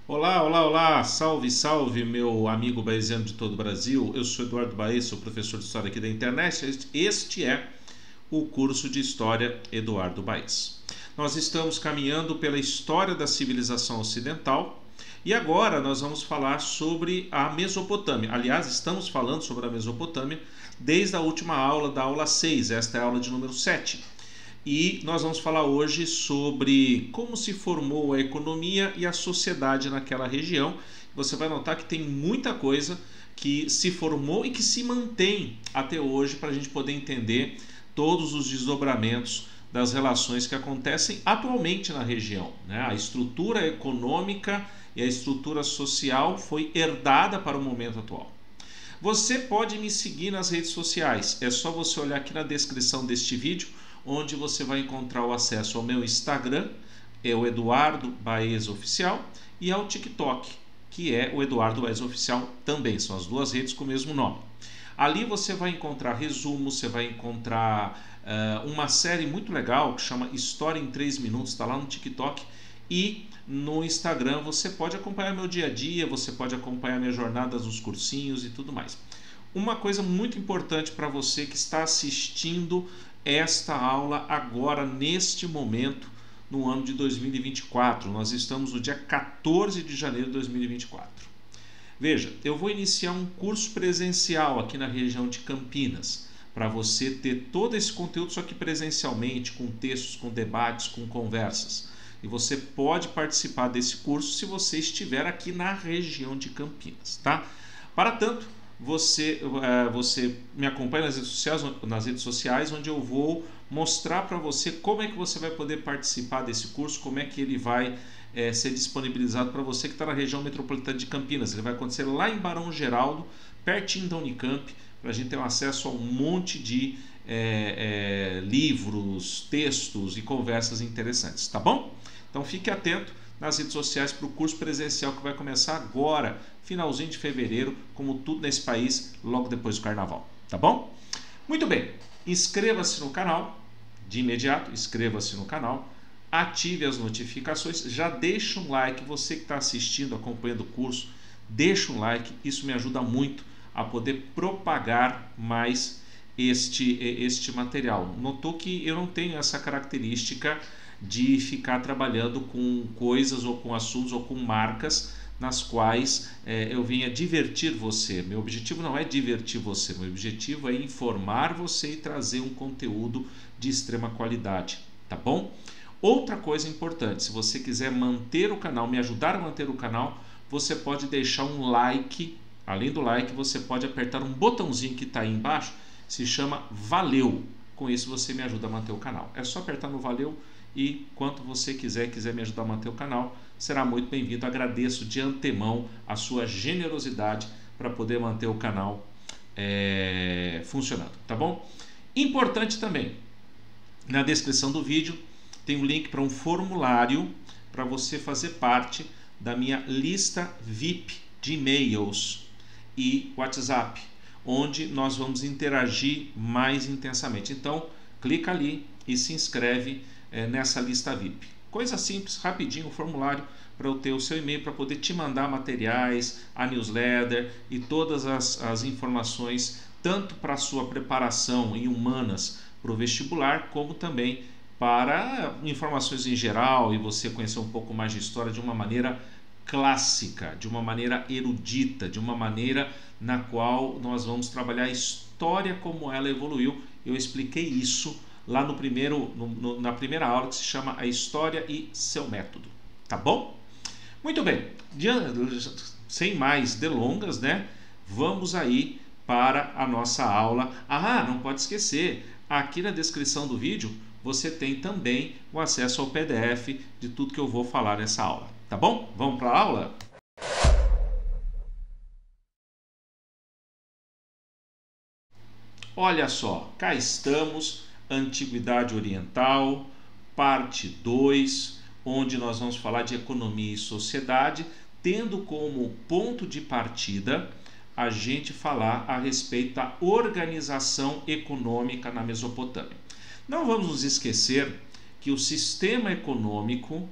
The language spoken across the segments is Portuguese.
Olá, olá, olá! Salve, salve, meu amigo baeziano de todo o Brasil. Eu sou Eduardo Baez, sou professor de História aqui da internet. Este é o curso de História Eduardo Baez. Nós estamos caminhando pela história da civilização ocidental e agora nós vamos falar sobre a Mesopotâmia. Aliás, estamos falando sobre a Mesopotâmia desde a última aula, da aula 6. Esta é a aula de número 7. E nós vamos falar hoje sobre como se formou a economia e a sociedade naquela região. Você vai notar que tem muita coisa que se formou e que se mantém até hoje para a gente poder entender todos os desdobramentos das relações que acontecem atualmente na região, né? A estrutura econômica e a estrutura social foi herdada para o momento atual. Você pode me seguir nas redes sociais, é só você olhar aqui na descrição deste vídeo, onde você vai encontrar o acesso ao meu Instagram, é o Eduardo Baez Oficial, e ao TikTok, que é o Eduardo Baez Oficial também, são as duas redes com o mesmo nome. Ali você vai encontrar resumos, você vai encontrar uma série muito legal que chama História em 3 Minutos, está lá no TikTok, e no Instagram você pode acompanhar meu dia a dia, você pode acompanhar minhas jornadas nos cursinhos e tudo mais. Uma coisa muito importante para você que está assistindo esta aula agora, neste momento, no ano de 2024. Nós estamos no dia 14 de janeiro de 2024. Veja, eu vou iniciar um curso presencial aqui na região de Campinas, para você ter todo esse conteúdo, só que presencialmente, com textos, com debates, com conversas. E você pode participar desse curso se você estiver aqui na região de Campinas, tá? Para tanto, você me acompanha nas redes sociais, onde eu vou mostrar para você como é que você vai poder participar desse curso, como é que ele vai ser disponibilizado para você que está na região metropolitana de Campinas. Ele vai acontecer lá em Barão Geraldo, pertinho da Unicamp, para a gente ter um acesso a um monte de livros, textos e conversas interessantes, tá bom? Então fique atento nas redes sociais para o curso presencial que vai começar agora, finalzinho de fevereiro, como tudo nesse país, logo depois do carnaval, tá bom? Muito bem, inscreva-se no canal, de imediato, inscreva-se no canal, ative as notificações, já deixa um like, você que está assistindo, acompanhando o curso, deixa um like, isso me ajuda muito a poder propagar mais este material. Notou que eu não tenho essa característica de ficar trabalhando com coisas ou com assuntos ou com marcas nas quais eu venha divertir você. Meu objetivo não é divertir você, meu objetivo é informar você e trazer um conteúdo de extrema qualidade, tá bom? Outra coisa importante, se você quiser manter o canal, me ajudar a manter o canal, você pode deixar um like. Além do like, você pode apertar um botãozinho que está aí embaixo, se chama Valeu. Com isso você me ajuda a manter o canal. É só apertar no Valeu e quanto você quiser me ajudar a manter o canal, será muito bem-vindo. Agradeço de antemão a sua generosidade para poder manter o canal funcionando, tá bom? Importante também, na descrição do vídeo tem um link para um formulário para você fazer parte da minha lista VIP de e-mails e WhatsApp, onde nós vamos interagir mais intensamente. Então, clica ali e se inscreve nessa lista VIP. Coisa simples, rapidinho, o formulário para eu ter o seu e-mail para poder te mandar materiais, a newsletter e todas as informações, tanto para a sua preparação em humanas para o vestibular, como também para informações em geral e você conhecer um pouco mais de história de uma maneira clássica, de uma maneira erudita, de uma maneira na qual nós vamos trabalhar a história como ela evoluiu. Eu expliquei isso lá na primeira aula, que se chama A História e Seu Método, tá bom? Muito bem, sem mais delongas, né? Vamos aí para a nossa aula. Ah, não pode esquecer, aqui na descrição do vídeo você tem também o acesso ao PDF de tudo que eu vou falar nessa aula, tá bom? Vamos para a aula? Olha só, cá estamos, Antiguidade Oriental, parte 2, onde nós vamos falar de economia e sociedade, tendo como ponto de partida a gente falar a respeito da organização econômica na Mesopotâmia. Não vamos nos esquecer que o sistema econômico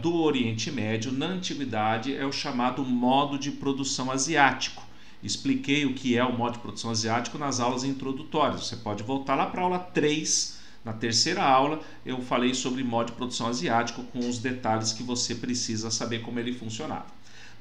do Oriente Médio na antiguidade é o chamado modo de produção asiático. Expliquei o que é o modo de produção asiático nas aulas introdutórias. Você pode voltar lá para a aula 3, na terceira aula eu falei sobre modo de produção asiático com os detalhes que você precisa saber como ele funcionava.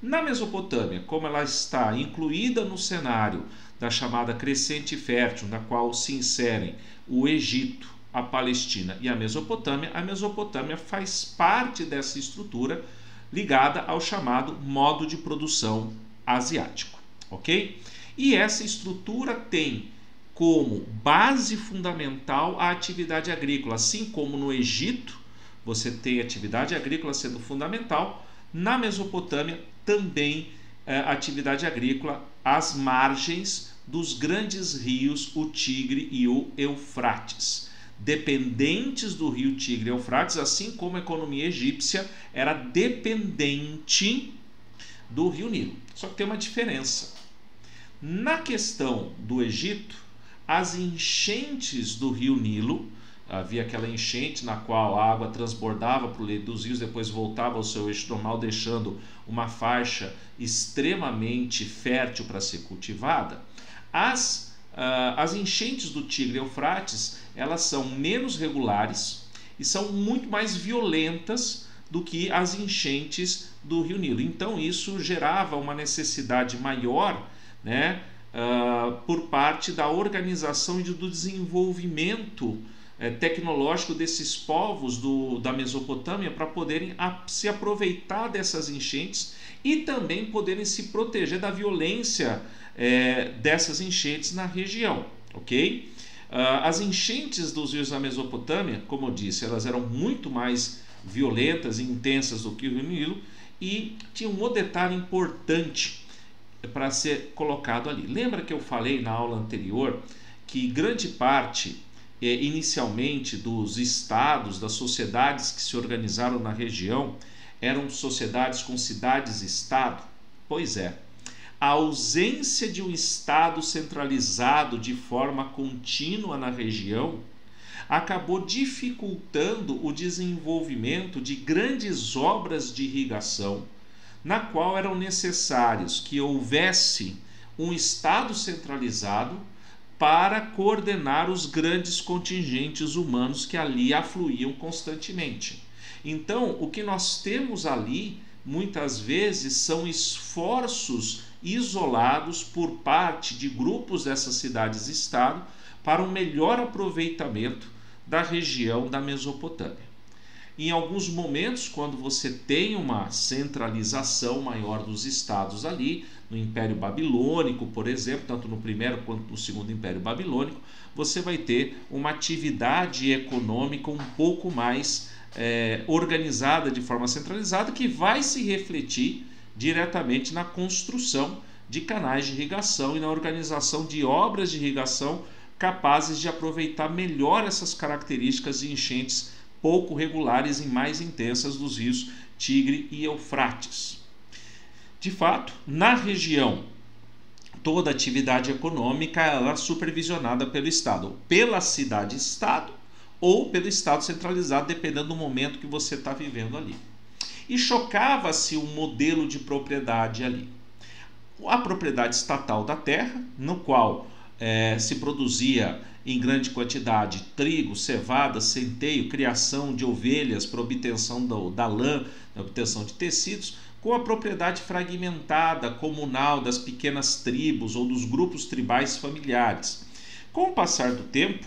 Na Mesopotâmia, como ela está incluída no cenário da chamada crescente fértil, na qual se inserem o Egito, a Palestina e a Mesopotâmia faz parte dessa estrutura ligada ao chamado modo de produção asiático, ok? E essa estrutura tem como base fundamental a atividade agrícola, assim como no Egito você tem atividade agrícola sendo fundamental, na Mesopotâmia também atividade agrícola às margens dos grandes rios, o Tigre e o Eufrates. Dependentes do rio Tigre e Eufrates, assim como a economia egípcia era dependente do rio Nilo. Só que tem uma diferença. Na questão do Egito, as enchentes do rio Nilo, havia aquela enchente na qual a água transbordava para o leito dos rios, depois voltava ao seu eixo normal, deixando uma faixa extremamente fértil para ser cultivada. As enchentes do Tigre e Eufrates, elas são menos regulares e são muito mais violentas do que as enchentes do rio Nilo. Então isso gerava uma necessidade maior, né, por parte da organização e do desenvolvimento tecnológico desses povos da Mesopotâmia para poderem se aproveitar dessas enchentes e também poderem se proteger da violência dessas enchentes na região, ok? As enchentes dos rios da Mesopotâmia, como eu disse, elas eram muito mais violentas e intensas do que o rio Nilo e tinha um outro detalhe importante para ser colocado ali. Lembra que eu falei na aula anterior que grande parte inicialmente dos estados, das sociedades que se organizaram na região eram sociedades com cidades-estado? Pois é. A ausência de um Estado centralizado de forma contínua na região acabou dificultando o desenvolvimento de grandes obras de irrigação, na qual eram necessários que houvesse um Estado centralizado para coordenar os grandes contingentes humanos que ali afluíam constantemente. Então, o que nós temos ali, muitas vezes, são esforços isolados por parte de grupos dessas cidades-estado para um melhor aproveitamento da região da Mesopotâmia. Em alguns momentos, quando você tem uma centralização maior dos estados ali, no Império Babilônico, por exemplo, tanto no primeiro quanto no segundo Império Babilônico, você vai ter uma atividade econômica um pouco mais organizada de forma centralizada, que vai se refletir diretamente na construção de canais de irrigação e na organização de obras de irrigação capazes de aproveitar melhor essas características de enchentes pouco regulares e mais intensas dos rios Tigre e Eufrates. De fato, na região, toda atividade econômica era supervisionada pelo Estado, pela cidade-estado ou pelo Estado centralizado, dependendo do momento que você está vivendo ali. E chocava-se um modelo de propriedade ali. A propriedade estatal da terra, no qual se produzia em grande quantidade trigo, cevada, centeio, criação de ovelhas para obtenção da lã, obtenção de tecidos, com a propriedade fragmentada, comunal das pequenas tribos ou dos grupos tribais familiares. Com o passar do tempo,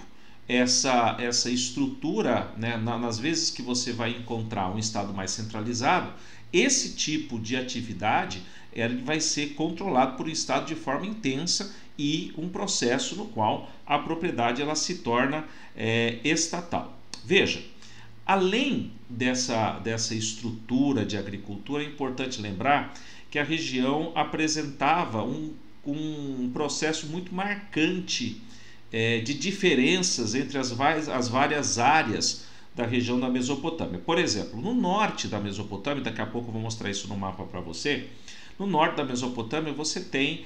essa estrutura, né, nas vezes que você vai encontrar um estado mais centralizado, esse tipo de atividade ele vai ser controlado por um estado de forma intensa e um processo no qual a propriedade ela se torna estatal. Veja, além dessa estrutura de agricultura, é importante lembrar que a região apresentava um processo muito marcante de diferenças entre as várias áreas da região da Mesopotâmia. Por exemplo, no norte da Mesopotâmia, daqui a pouco eu vou mostrar isso no mapa para você, no norte da Mesopotâmia você tem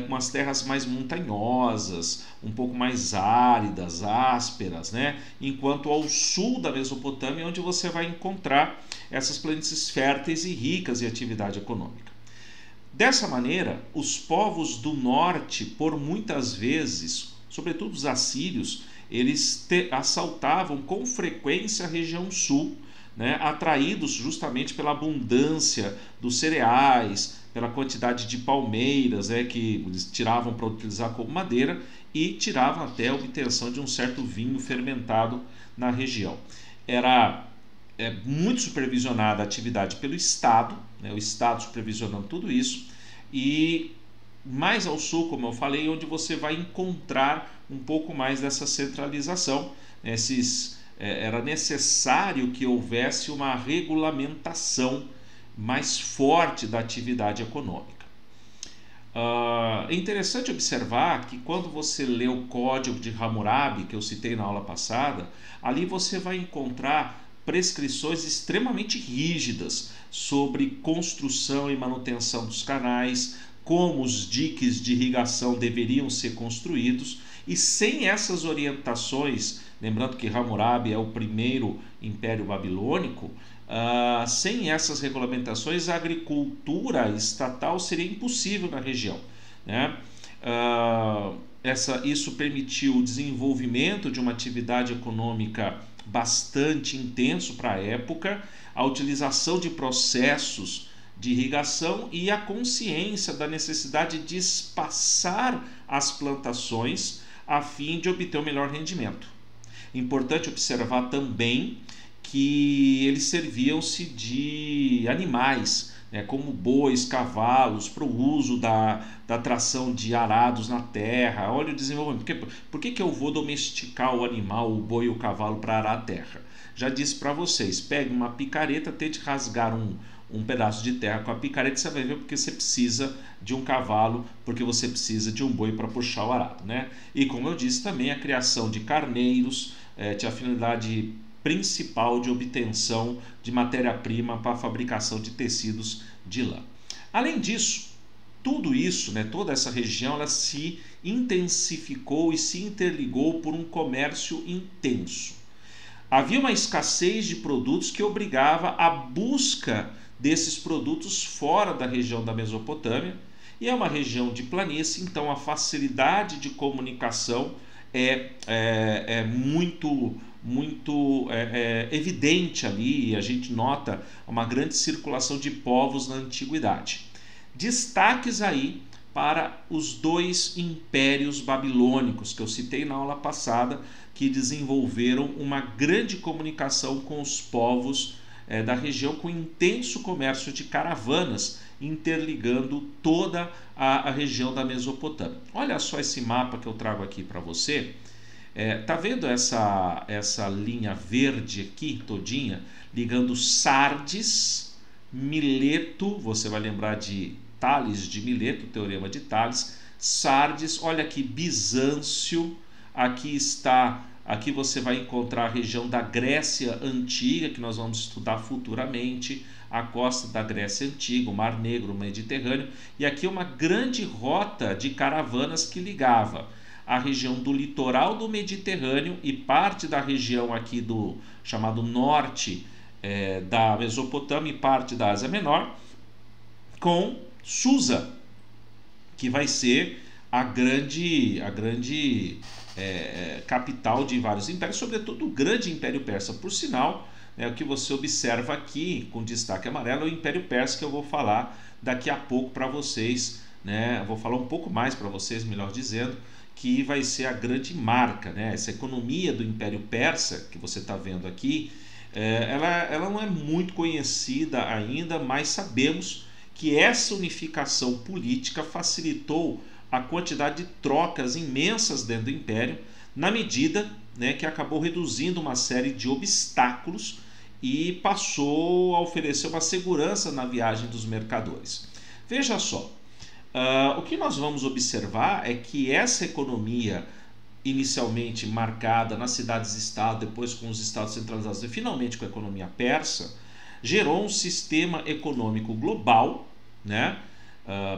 umas terras mais montanhosas, um pouco mais áridas, ásperas, né? Enquanto ao sul da Mesopotâmia é onde você vai encontrar essas planícies férteis e ricas em atividade econômica. Dessa maneira, os povos do norte, por muitas vezes, sobretudo os assírios, eles assaltavam com frequência a região sul, né, atraídos justamente pela abundância dos cereais, pela quantidade de palmeiras que eles tiravam para utilizar como madeira e tiravam até a obtenção de um certo vinho fermentado na região. Era muito supervisionada a atividade pelo Estado, né, o Estado supervisionando tudo isso, e mais ao sul, como eu falei, onde você vai encontrar um pouco mais dessa centralização. Era necessário que houvesse uma regulamentação mais forte da atividade econômica. É interessante observar que quando você lê o Código de Hammurabi, que eu citei na aula passada, ali você vai encontrar prescrições extremamente rígidas sobre construção e manutenção dos canais, como os diques de irrigação deveriam ser construídos, e sem essas orientações, lembrando que Hammurabi é o primeiro império babilônico, sem essas regulamentações a agricultura estatal seria impossível na região, né? Isso permitiu o desenvolvimento de uma atividade econômica bastante intenso para a época, a utilização de processos de irrigação e a consciência da necessidade de espaçar as plantações a fim de obter o melhor rendimento. Importante observar também que eles serviam-se de animais, né, como bois, cavalos, para o uso da tração de arados na terra. Olha o desenvolvimento. Por que eu vou domesticar o animal, o boi e o cavalo para arar a terra? Já disse para vocês, pegue uma picareta, tente rasgar um pedaço de terra com a picareta, você vai ver porque você precisa de um cavalo, porque você precisa de um boi para puxar o arado, né? E como eu disse também, a criação de carneiros tinha a finalidade principal de obtenção de matéria-prima para a fabricação de tecidos de lã. Além disso, tudo isso, né, toda essa região, ela se intensificou e se interligou por um comércio intenso. Havia uma escassez de produtos que obrigava a busca desses produtos fora da região da Mesopotâmia, e é uma região de planície, então a facilidade de comunicação é muito evidente ali, e a gente nota uma grande circulação de povos na antiguidade. Destaques aí para os dois impérios babilônicos que eu citei na aula passada, que desenvolveram uma grande comunicação com os povos da região, com intenso comércio de caravanas interligando toda a região da Mesopotâmia. Olha só esse mapa que eu trago aqui para você. Tá vendo essa linha verde aqui todinha ligando Sardes, Mileto, você vai lembrar de Tales de Mileto, teorema de Tales, Sardes, olha aqui Bizâncio, aqui você vai encontrar a região da Grécia Antiga, que nós vamos estudar futuramente, a costa da Grécia Antiga, o Mar Negro, o Mediterrâneo, e aqui uma grande rota de caravanas que ligava a região do litoral do Mediterrâneo e parte da região aqui do chamado norte da Mesopotâmia e parte da Ásia Menor, com Susa, que vai ser a grande capital de vários impérios, sobretudo o grande Império Persa. Por sinal, o que você observa aqui com destaque amarelo é o Império Persa, que eu vou falar daqui a pouco para vocês, né? Eu vou falar um pouco mais para vocês, melhor dizendo, que vai ser a grande marca, né? Essa economia do Império Persa que você está vendo aqui, ela não é muito conhecida ainda, mas sabemos que essa unificação política facilitou a quantidade de trocas imensas dentro do Império, na medida, né, que acabou reduzindo uma série de obstáculos e passou a oferecer uma segurança na viagem dos mercadores. Veja só, o que nós vamos observar é que essa economia inicialmente marcada nas cidades-estado, depois com os estados centralizados e finalmente com a economia persa, gerou um sistema econômico global, né,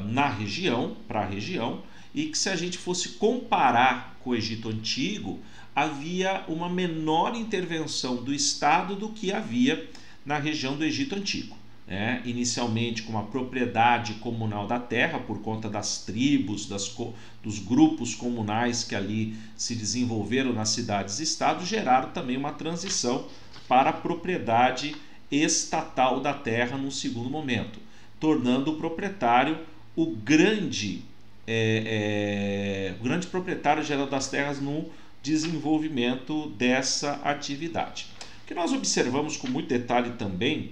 na região, para a região, e que se a gente fosse comparar com o Egito Antigo, havia uma menor intervenção do Estado do que havia na região do Egito Antigo. Inicialmente com uma propriedade comunal da terra, por conta das tribos, dos grupos comunais que ali se desenvolveram nas cidades-estado, geraram também uma transição para a propriedade estatal da terra num segundo momento, tornando o proprietário o grande proprietário geral das terras no desenvolvimento dessa atividade. O que nós observamos com muito detalhe também,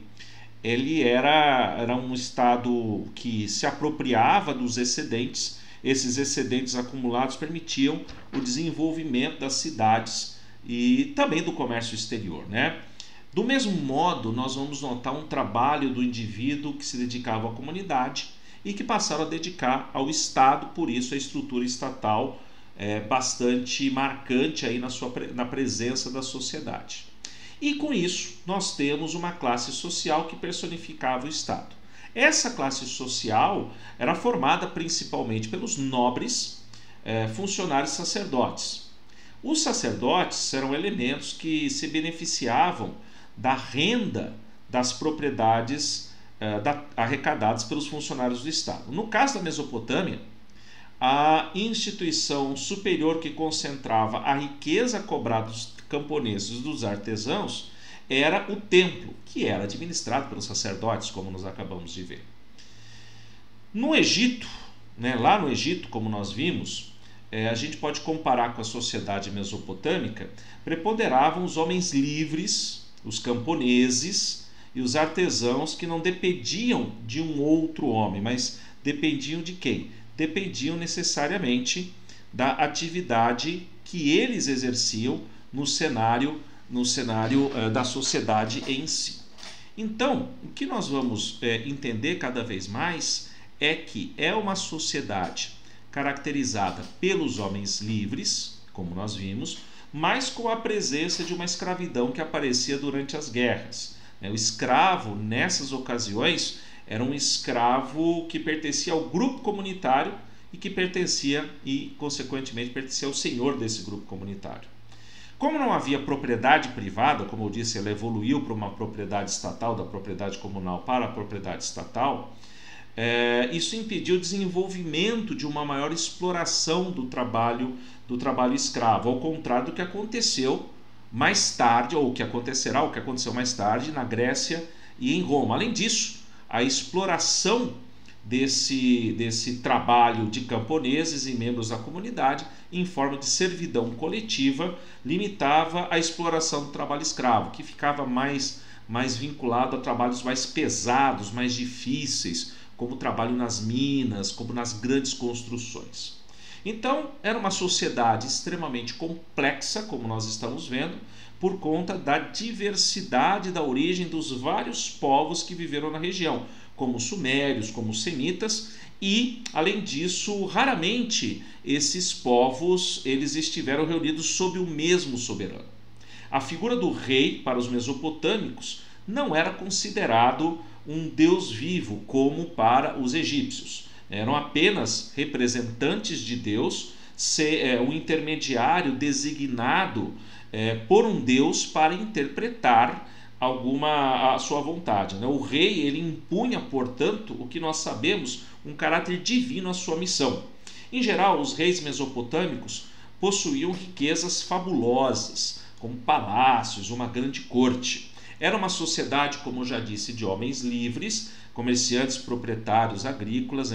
ele era um estado que se apropriava dos excedentes. Esses excedentes acumulados permitiam o desenvolvimento das cidades e também do comércio exterior, né? Do mesmo modo, nós vamos notar um trabalho do indivíduo que se dedicava à comunidade e que passaram a dedicar ao Estado, por isso a estrutura estatal é bastante marcante aí na presença da sociedade. E com isso, nós temos uma classe social que personificava o Estado. Essa classe social era formada principalmente pelos nobres, funcionários e sacerdotes. Os sacerdotes eram elementos que se beneficiavam da renda das propriedades arrecadadas pelos funcionários do Estado. No caso da Mesopotâmia, a instituição superior que concentrava a riqueza cobrada dos camponeses, dos artesãos, era o templo, que era administrado pelos sacerdotes, como nós acabamos de ver. No Egito, lá no Egito, como nós vimos, a gente pode comparar com a sociedade mesopotâmica, preponderavam os homens livres, os camponeses e os artesãos que não dependiam de um outro homem, mas dependiam de quem? Dependiam necessariamente da atividade que eles exerciam no cenário da sociedade em si. Então, o que nós vamos entender cada vez mais é que é uma sociedade caracterizada pelos homens livres, como nós vimos, mas com a presença de uma escravidão que aparecia durante as guerras. O escravo, nessas ocasiões, era um escravo que pertencia ao grupo comunitário e que consequentemente, pertencia ao senhor desse grupo comunitário. Como não havia propriedade privada, como eu disse, ela evoluiu para uma propriedade estatal, da propriedade comunal para a propriedade estatal, isso impediu o desenvolvimento de uma maior exploração do trabalho escravo, ao contrário do que aconteceu mais tarde, ou o que aconteceu mais tarde na Grécia e em Roma. Além disso, a exploração desse trabalho de camponeses e membros da comunidade em forma de servidão coletiva limitava a exploração do trabalho escravo, que ficava mais vinculado a trabalhos mais pesados, mais difíceis, como o trabalho nas minas, como nas grandes construções. Então, era uma sociedade extremamente complexa, como nós estamos vendo, por conta da diversidade da origem dos vários povos que viveram na região, como os sumérios, como os semitas, e, além disso, raramente esses povos eles estiveram reunidos sob o mesmo soberano. A figura do rei, para os mesopotâmicos, não era considerado um deus vivo, como para os egípcios. Eram apenas representantes de Deus, um intermediário designado por um deus para interpretar a sua vontade. O rei ele impunha, portanto, o que nós sabemos, um caráter divino à sua missão. Em geral, os reis mesopotâmicos possuíam riquezas fabulosas, como palácios, uma grande corte. Era uma sociedade, como eu já disse, de homens livres, comerciantes, proprietários agrícolas,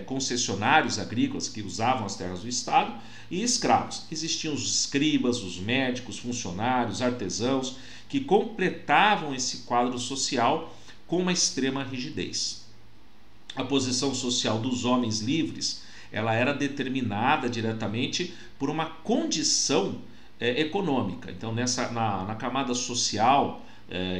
concessionários agrícolas que usavam as terras do Estado, e escravos. Existiam os escribas, os médicos, funcionários, artesãos, que completavam esse quadro social com uma extrema rigidez. A posição social dos homens livres ela era determinada diretamente por uma condição econômica. Então, na camada social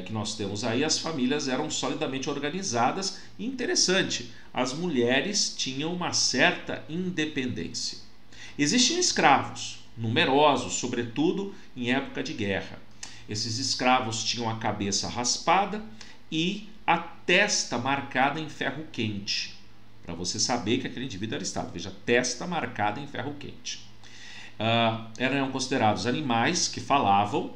que nós temos aí, as famílias eram solidamente organizadas e, interessante, as mulheres tinham uma certa independência. Existiam escravos, numerosos, sobretudo em época de guerra. Esses escravos tinham a cabeça raspada e a testa marcada em ferro quente, para você saber que aquele indivíduo era escravo. Veja, testa marcada em ferro quente. Eram considerados animais que falavam,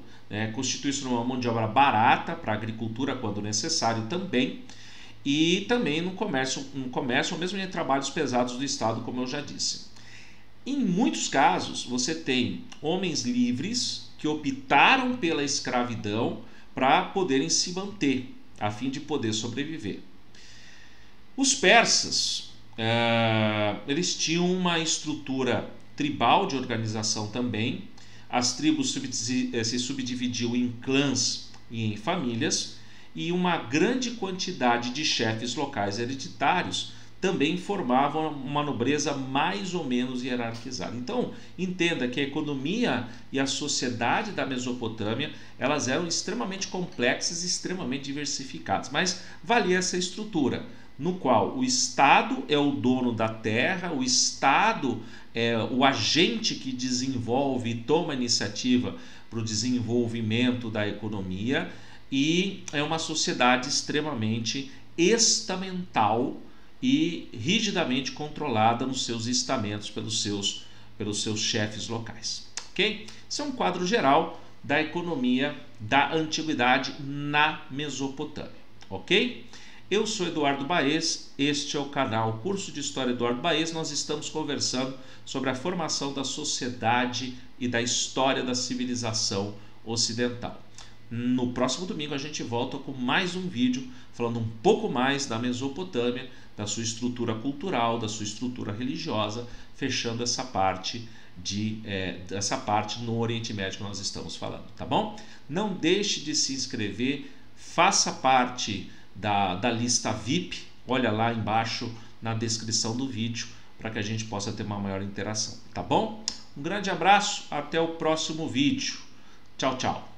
constitui-se uma mão de obra barata para a agricultura quando necessário também, e também no comércio ou mesmo em trabalhos pesados do Estado, como eu já disse. Em muitos casos, você tem homens livres que optaram pela escravidão para poderem se manter, a fim de poder sobreviver. Os persas, eles tinham uma estrutura tribal de organização também. As tribos se subdividiam em clãs e em famílias, e uma grande quantidade de chefes locais hereditários também formavam uma nobreza mais ou menos hierarquizada. Então, entenda que a economia e a sociedade da Mesopotâmia, elas eram extremamente complexas e extremamente diversificadas, mas valia essa estrutura, no qual o Estado é o dono da terra, o Estado é o agente que desenvolve e toma iniciativa para o desenvolvimento da economia, e é uma sociedade extremamente estamental e rigidamente controlada nos seus estamentos pelos seus chefes locais. Ok? Isso é um quadro geral da economia da antiguidade na Mesopotâmia. Ok? Eu sou Eduardo Baez, este é o canal Curso de História Eduardo Baez. Nós estamos conversando sobre a formação da sociedade e da história da civilização ocidental. No próximo domingo a gente volta com mais um vídeo falando um pouco mais da Mesopotâmia, da sua estrutura cultural, da sua estrutura religiosa, fechando essa parte no Oriente Médio que nós estamos falando, tá bom? Não deixe de se inscrever, faça parte da lista VIP, olha lá embaixo na descrição do vídeo para que a gente possa ter uma maior interação, tá bom? Um grande abraço, até o próximo vídeo. Tchau, tchau.